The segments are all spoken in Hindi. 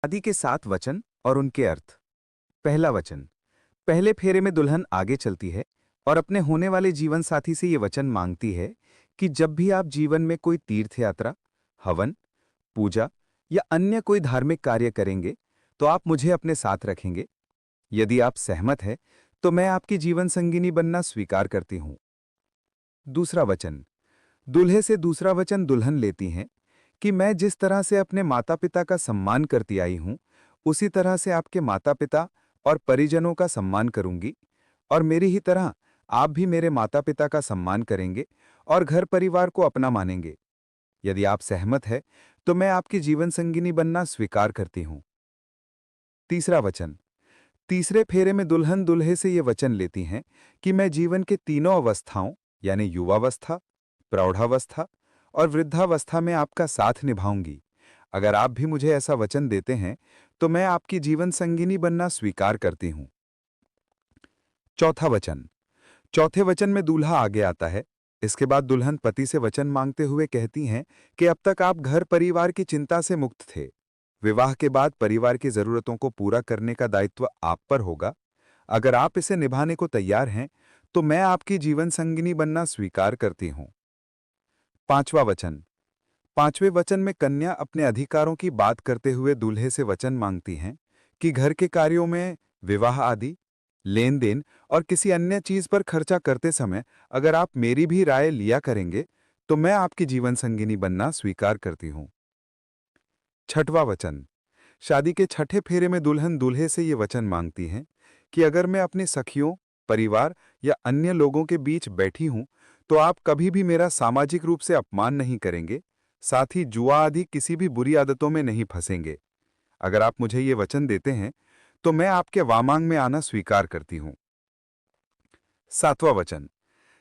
शादी के 7 वचन और उनके अर्थ। पहला वचन। पहले फेरे में दुल्हन आगे चलती है और अपने होने वाले जीवन साथी से ये वचन मांगती है कि जब भी आप जीवन में कोई तीर्थ यात्रा, हवन, पूजा या अन्य कोई धार्मिक कार्य करेंगे तो आप मुझे अपने साथ रखेंगे। यदि आप सहमत हैं तो मैं आपकी जीवन संगिनी बनना स्वीकार करती हूं। दूसरा वचन। दूल्हे से दूसरा वचन दुल्हन लेती हैं कि मैं जिस तरह से अपने माता पिता का सम्मान करती आई हूं उसी तरह से आपके माता पिता और परिजनों का सम्मान करूंगी, और मेरी ही तरह आप भी मेरे माता पिता का सम्मान करेंगे और घर परिवार को अपना मानेंगे। यदि आप सहमत हैं तो मैं आपकी जीवन संगिनी बनना स्वीकार करती हूं। तीसरा वचन। तीसरे फेरे में दुल्हन दूल्हे से ये वचन लेती हैं कि मैं जीवन के तीनों अवस्थाओं यानी युवावस्था, प्रौढ़ावस्था और वृद्धावस्था में आपका साथ निभाऊंगी। अगर आप भी मुझे ऐसा वचन देते हैं तो मैं आपकी जीवन संगिनी बनना स्वीकार करती हूं। चौथा वचन। चौथे वचन में दूल्हा आगे आता है। इसके बाद दुल्हन पति से वचन मांगते हुए कहती हैं कि अब तक आप घर परिवार की चिंता से मुक्त थे। विवाह के बाद परिवार की जरूरतों को पूरा करने का दायित्व आप पर होगा। अगर आप इसे निभाने को तैयार हैं तो मैं आपकी जीवन संगिनी बनना स्वीकार करती हूं। पांचवा वचन। पांचवें वचन में कन्या अपने अधिकारों की बात करते हुए दूल्हे से वचन मांगती हैं कि घर के कार्यों में, विवाह आदि, लेन देन और किसी अन्य चीज पर खर्चा करते समय अगर आप मेरी भी राय लिया करेंगे तो मैं आपकी जीवन संगिनी बनना स्वीकार करती हूं। छठवां वचन। शादी के छठे फेरे में दुल्हन दूल्हे से ये वचन मांगती हैं कि अगर मैं अपनी सखियों, परिवार या अन्य लोगों के बीच बैठी हूं तो आप कभी भी मेरा सामाजिक रूप से अपमान नहीं करेंगे, साथ ही जुआ आदि किसी भी बुरी आदतों में नहीं फंसेंगे। अगर आप मुझे ये वचन देते हैं तो मैं आपके वामांग में आना स्वीकार करती हूं। सातवां वचन।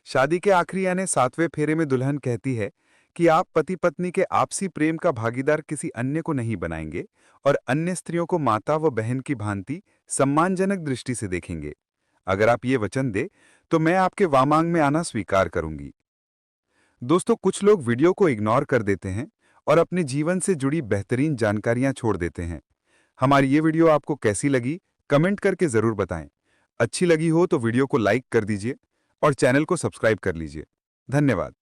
शादी के आखिरी यानी सातवें फेरे में दुल्हन कहती है कि आप पति पत्नी के आपसी प्रेम का भागीदार किसी अन्य को नहीं बनाएंगे और अन्य स्त्रियों को माता व बहन की भांति सम्मानजनक दृष्टि से देखेंगे। अगर आप ये वचन दे तो मैं आपके वामांग में आना स्वीकार करूंगी। दोस्तों, कुछ लोग वीडियो को इग्नोर कर देते हैं और अपने जीवन से जुड़ी बेहतरीन जानकारियां छोड़ देते हैं। हमारी ये वीडियो आपको कैसी लगी कमेंट करके जरूर बताएं। अच्छी लगी हो तो वीडियो को लाइक कर दीजिए और चैनल को सब्सक्राइब कर लीजिए। धन्यवाद।